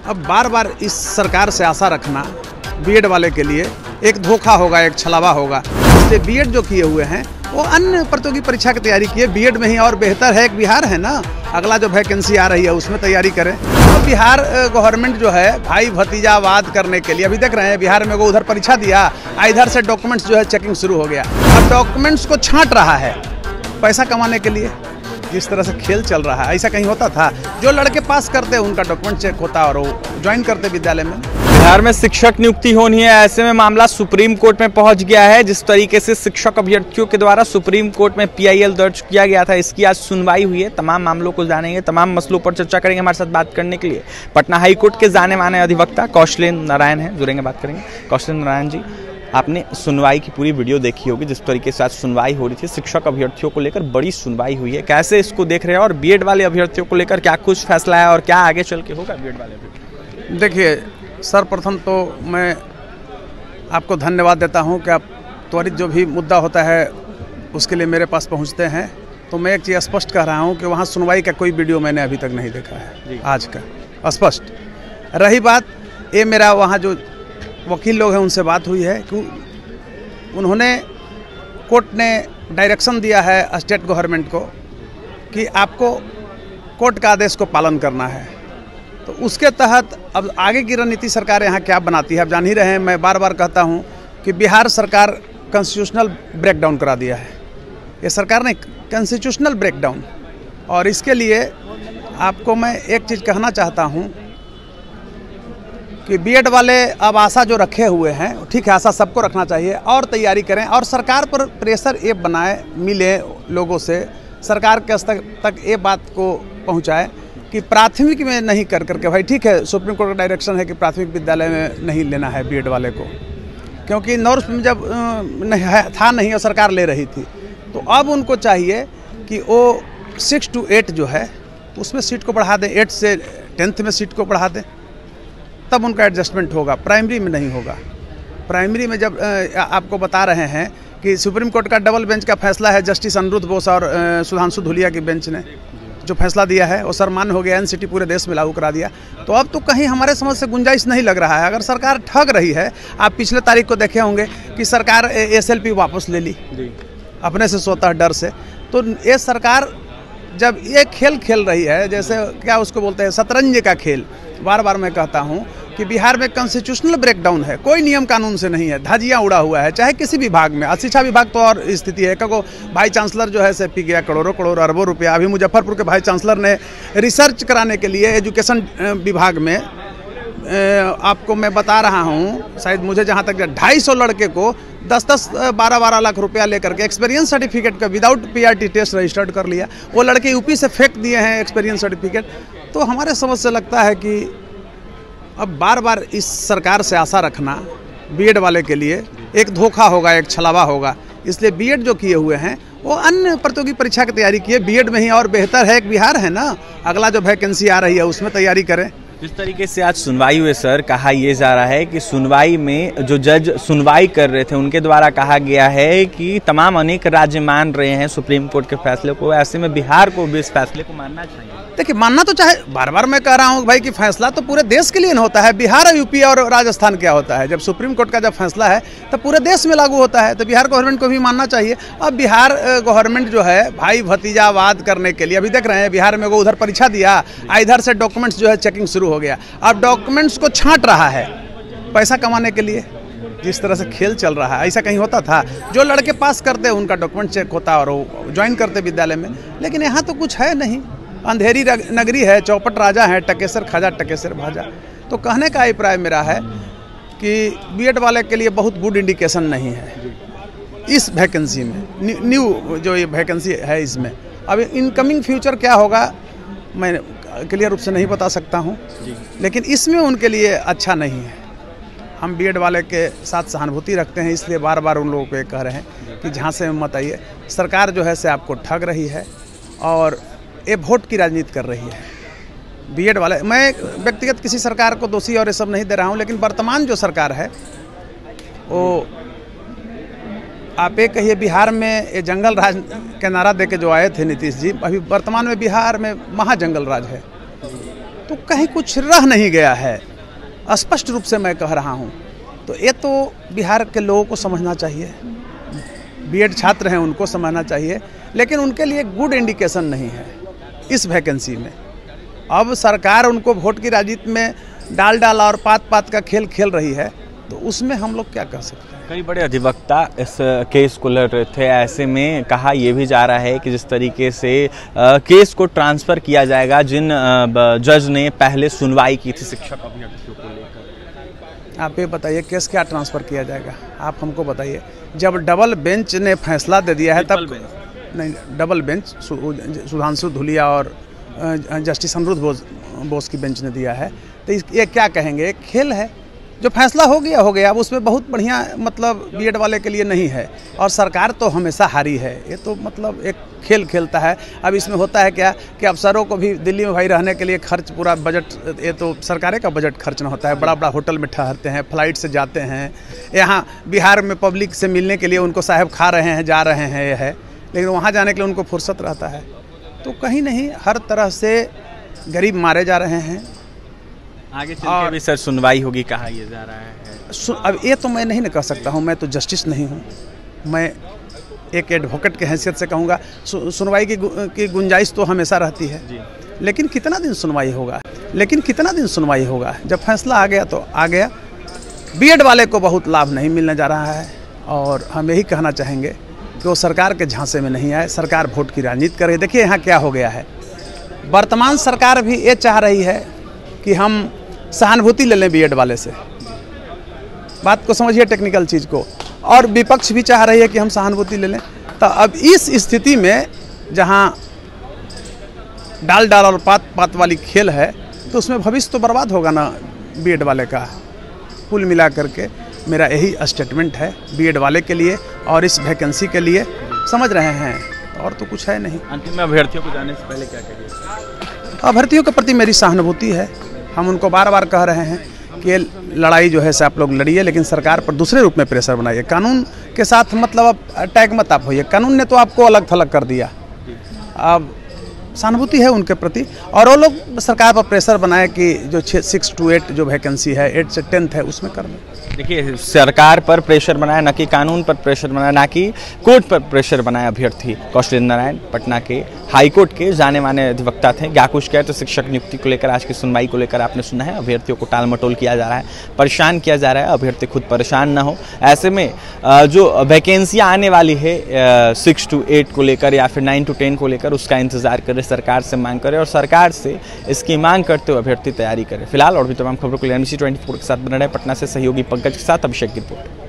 अब बार बार इस सरकार से आशा रखना बीएड वाले के लिए एक धोखा होगा, एक छलावा होगा। इसलिए बीएड जो किए हुए हैं वो अन्य प्रतियोगी परीक्षा की तैयारी किए, बीएड में ही और बेहतर है। एक बिहार है ना, अगला जो वैकेंसी आ रही है उसमें तैयारी करें। तो बिहार गवर्नमेंट जो है भाई भतीजावाद करने के लिए, अभी देख रहे हैं बिहार में वो उधर परीक्षा दिया, इधर से डॉक्यूमेंट्स जो है चेकिंग शुरू हो गया। अब डॉक्यूमेंट्स को छांट रहा है पैसा कमाने के लिए। जिस तरह से खेल चल रहा है, ऐसा कहीं होता था? जो लड़के पास करते उनका डॉक्यूमेंट चेक होता और वो ज्वाइन करते विद्यालय में। बिहार में शिक्षक नियुक्ति होनी है, ऐसे में मामला सुप्रीम कोर्ट में पहुंच गया है। जिस तरीके से शिक्षक अभ्यर्थियों के द्वारा सुप्रीम कोर्ट में पीआईएल दर्ज किया गया था, इसकी आज सुनवाई हुई है। तमाम मामलों को जानेंगे, तमाम मसलों पर चर्चा करेंगे। हमारे साथ बात करने के लिए पटना हाई कोर्ट के जाने माने अधिवक्ता कौशलेंद्र नारायण हैं, जुड़ेंगे, बात करेंगे। कौशलेंद्र नारायण जी, आपने सुनवाई की पूरी वीडियो देखी होगी, जिस तरीके से आज सुनवाई हो रही थी। शिक्षक अभ्यर्थियों को लेकर बड़ी सुनवाई हुई है, कैसे इसको देख रहे हैं? और बीएड वाले अभ्यर्थियों को लेकर क्या कुछ फैसला है और क्या आगे चल के होगा बीएड वाले अभ्यर्थी? देखिए, सर्वप्रथम तो मैं आपको धन्यवाद देता हूं कि आप त्वरित जो भी मुद्दा होता है उसके लिए मेरे पास पहुंचते हैं। तो मैं एक चीज़ स्पष्ट कह रहा हूं कि वहां सुनवाई का कोई वीडियो मैंने अभी तक नहीं देखा है आज का, स्पष्ट। रही बात ये, मेरा वहां जो वकील लोग हैं उनसे बात हुई है कि उन्होंने, कोर्ट ने डायरेक्शन दिया है स्टेट गवर्नमेंट को कि आपको कोर्ट का आदेश को पालन करना है। तो उसके तहत अब आगे की रणनीति सरकार यहाँ क्या बनाती है, अब जान ही रहे हैं। मैं बार बार कहता हूँ कि बिहार सरकार कॉन्स्टिट्यूशनल ब्रेकडाउन करा दिया है। ये सरकार ने कॉन्स्टिट्यूशनल ब्रेकडाउन, और इसके लिए आपको मैं एक चीज़ कहना चाहता हूँ कि बीएड वाले अब आशा जो रखे हुए हैं, ठीक है, आशा सबको रखना चाहिए और तैयारी करें और सरकार पर प्रेशर ये बनाए, मिले लोगों से, सरकार के स्तर तक ये बात को पहुंचाए कि प्राथमिक में नहीं कर करके, भाई ठीक है, सुप्रीम कोर्ट का डायरेक्शन है कि प्राथमिक विद्यालय में नहीं लेना है बीएड वाले को, क्योंकि नॉर्थ में जब था नहीं और सरकार ले रही थी। तो अब उनको चाहिए कि वो 6 to 8 जो है उसमें सीट को बढ़ा दें, 8 से 10th में सीट को बढ़ा दें, तब उनका एडजस्टमेंट होगा। प्राइमरी में नहीं होगा। प्राइमरी में जब आपको बता रहे हैं कि सुप्रीम कोर्ट का डबल बेंच का फैसला है, जस्टिस अनिरुद्ध बोस और सुधांशु धूलिया की बेंच ने जो फैसला दिया है वो सर्वमान्य हो गया, एनसीटी पूरे देश में लागू करा दिया। तो अब तो कहीं हमारे समझ से गुंजाइश नहीं लग रहा है। अगर सरकार ठग रही है, आप पिछले तारीख को देखे होंगे कि सरकार एसएलपी वापस ले ली अपने से स्वतः डर से। तो ये सरकार जब ये खेल खेल रही है, जैसे क्या उसको बोलते हैं, शतरंज का खेल। बार बार मैं कहता हूं कि बिहार में कॉन्स्टिट्यूशनल ब्रेकडाउन है, कोई नियम कानून से नहीं है, धजिया उड़ा हुआ है, चाहे किसी विभाग में। शिक्षा विभाग तो और स्थिति है, क्योंकि भाई चांसलर जो है से पी गया करोड़ों अरबों रुपया। अभी मुजफ्फरपुर के भाई चांसलर ने रिसर्च कराने के लिए एजुकेशन विभाग में, आपको मैं बता रहा हूँ, शायद मुझे जहाँ तक 250 लड़के को 10-10, 12-12 लाख रुपया लेकर के एक्सपीरियंस सर्टिफिकेट का विदाउट पीआरटी टेस्ट रजिस्टर्ड कर लिया। वो लड़के यूपी से फेंक दिए हैं एक्सपीरियंस सर्टिफिकेट। तो हमारे समझ से लगता है कि अब बार बार इस सरकार से आशा रखना बीएड वाले के लिए एक धोखा होगा, एक छलावा होगा। इसलिए बीएड जो किए हुए हैं वो अन्य प्रतियोगी परीक्षा की तैयारी किए, बीएड में ही और बेहतर है। एक बिहार है ना, अगला जो वैकेंसी आ रही है उसमें तैयारी करें। जिस तरीके से आज सुनवाई हुई सर, कहा यह जा रहा है कि सुनवाई में जो जज सुनवाई कर रहे थे उनके द्वारा कहा गया है कि तमाम अनेक राज्य मान रहे हैं सुप्रीम कोर्ट के फैसले को, ऐसे में बिहार को भी इस फैसले को मानना चाहिए। देखिए, मानना तो चाहे, बार बार मैं कह रहा हूँ भाई कि फैसला तो पूरे देश के लिए नहीं होता है। बिहार, यूपी और राजस्थान क्या होता है, जब सुप्रीम कोर्ट का जब फैसला है तो पूरे देश में लागू होता है। तो बिहार गवर्नमेंट को भी मानना चाहिए। अब बिहार गवर्नमेंट जो है भाई भतीजावाद करने के लिए, अभी देख रहे हैं बिहार में वो उधर परीक्षा दिया, इधर से डॉक्यूमेंट्स जो है चेकिंग शुरू हो गया। अब डॉक्यूमेंट्स को छांट रहा है पैसा कमाने के लिए। जिस तरह से खेल चल रहा है, ऐसा कहीं होता था? जो लड़के पास करते उनका डॉक्यूमेंट चेक होता और वो ज्वाइन करते विद्यालय में। लेकिन यहाँ तो कुछ है नहीं, अंधेरी नगरी है, चौपट राजा है, टकेसर खाजा टकेसर भाजा। तो कहने का अभिप्राय मेरा है कि बीएड वाले के लिए बहुत गुड इंडिकेशन नहीं है इस वैकेंसी में। न्यू जो ये वैकेंसी है इसमें अब इनकमिंग फ्यूचर क्या होगा मैं क्लियर रूप से नहीं बता सकता हूँ, लेकिन इसमें उनके लिए अच्छा नहीं है। हम बीएड वाले के साथ सहानुभूति रखते हैं, इसलिए बार बार उन लोगों को कह रहे हैं कि झांसे में मत आइए। सरकार जो है से आपको ठग रही है और ये वोट की राजनीति कर रही है बीएड वाले। मैं व्यक्तिगत किसी सरकार को दोषी और ये सब नहीं दे रहा हूँ, लेकिन वर्तमान जो सरकार है वो, आप ये कहिए बिहार में ये जंगल राज के नारा दे के जो आए थे नीतीश जी, अभी वर्तमान में बिहार में महाजंगल राज है। तो कहीं कुछ रह नहीं गया है, स्पष्ट रूप से मैं कह रहा हूँ। तो ये तो बिहार के लोगों को समझना चाहिए, बीएड छात्र हैं उनको समझना चाहिए, लेकिन उनके लिए गुड इंडिकेशन नहीं है इस वैकेंसी में। अब सरकार उनको वोट की राजनीति में डाल और पात का खेल खेल रही है, तो उसमें हम लोग क्या कर सकते हैं। कई बड़े अधिवक्ता इस केस को लड़ रहे थे, ऐसे में कहा यह भी जा रहा है कि जिस तरीके से केस को ट्रांसफ़र किया जाएगा, जिन जज ने पहले सुनवाई की थी शिक्षक अभ्यर्थियों को लेकर। आप ये बताइए केस क्या ट्रांसफ़र किया जाएगा, आप हमको बताइए। जब डबल बेंच ने फैसला दे दिया है तब नहीं, डबल बेंच सुधांशु धुलिया और जस्टिस अनिरुद्ध बोस की बेंच ने दिया है, तो ये क्या कहेंगे, एक खेल है। जो फैसला हो गया। अब उसमें बहुत बढ़िया मतलब बीएड वाले के लिए नहीं है, और सरकार तो हमेशा हारी है। ये तो मतलब एक खेल खेलता है। अब इसमें होता है क्या कि अफसरों को भी दिल्ली में भाई रहने के लिए खर्च पूरा बजट, ये तो सरकारें का बजट खर्चना होता है। बड़ा होटल में ठहरते हैं, फ्लाइट से जाते हैं, यहाँ बिहार में पब्लिक से मिलने के लिए उनको साहब खा रहे हैं, जा रहे हैं, ये है, लेकिन वहाँ जाने के लिए उनको फुर्सत रहता है। तो कहीं नहीं, हर तरह से गरीब मारे जा रहे हैं। आगे चल के भी सर सुनवाई होगी, कहा यह जा रहा है। अब ये तो मैं नहीं न कह सकता हूँ, मैं तो जस्टिस नहीं हूँ। मैं एक एडवोकेट की हैसियत से कहूँगा सुनवाई की गुंजाइश तो हमेशा रहती है, लेकिन कितना दिन सुनवाई होगा। जब फैसला आ गया तो आ गया। बीएड वाले को बहुत लाभ नहीं मिलने जा रहा है, और हम यही कहना चाहेंगे कि वो सरकार के झांसे में नहीं आए। सरकार वोट की राजनीति करे। देखिए यहाँ क्या हो गया है, वर्तमान सरकार भी ये चाह रही है कि हम सहानुभूति ले लें बीएड वाले से। बात को समझिए, टेक्निकल चीज़ को। और विपक्ष भी चाह रही है कि हम सहानुभूति ले लें। तो अब इस स्थिति में जहां डाल और पात वाली खेल है, तो उसमें भविष्य तो बर्बाद होगा ना बीएड वाले का। कुल मिला करके मेरा यही स्टेटमेंट है बीएड वाले के लिए और इस वैकेंसी के लिए, समझ रहे हैं, और तो कुछ है नहीं। अंतिम में अभ्यर्थियों को जाने से पहले क्या कहिए? अभ्यर्थियों के प्रति मेरी सहानुभूति है। हम उनको बार कह रहे हैं कि ये लड़ाई जो है से आप लोग लड़िए, लेकिन सरकार पर दूसरे रूप में प्रेशर बनाइए। कानून के साथ मतलब अटैक मत आप होइए। कानून ने तो आपको अलग थलग कर दिया। अब सहानुभूति है उनके प्रति, और वो लोग सरकार पर प्रेशर बनाए कि जो 6 to 8 जो वैकेंसी है, 8 से 10 है, उसमें कर दें। देखिए, सरकार पर प्रेशर बनाया, ना कि कानून पर प्रेशर बनाया, ना कि कोर्ट पर प्रेशर बनाया अभ्यर्थी। कौशलेंद्र नारायण पटना के हाईकोर्ट के जाने माने अधिवक्ता थे। क्या कुछ कहे तो शिक्षक नियुक्ति को लेकर, आज की सुनवाई को लेकर आपने सुना है। अभ्यर्थियों को टाल मटोल किया जा रहा है, परेशान किया जा रहा है। अभ्यर्थी खुद परेशान ना हो। ऐसे में जो वैकेंसियाँ आने वाली है 6 to 8 को लेकर या फिर 9 to 10 को लेकर, उसका इंतजार करे, सरकार से मांग करे, और सरकार से इसकी मांग करते हुए अभ्यर्थी तैयारी करे। फिलहाल और भी तमाम खबरों को लिए NBC 24 के साथ बना रहे पटना से सहयोगी पंकज के साथ अभिषेक की रिपोर्ट।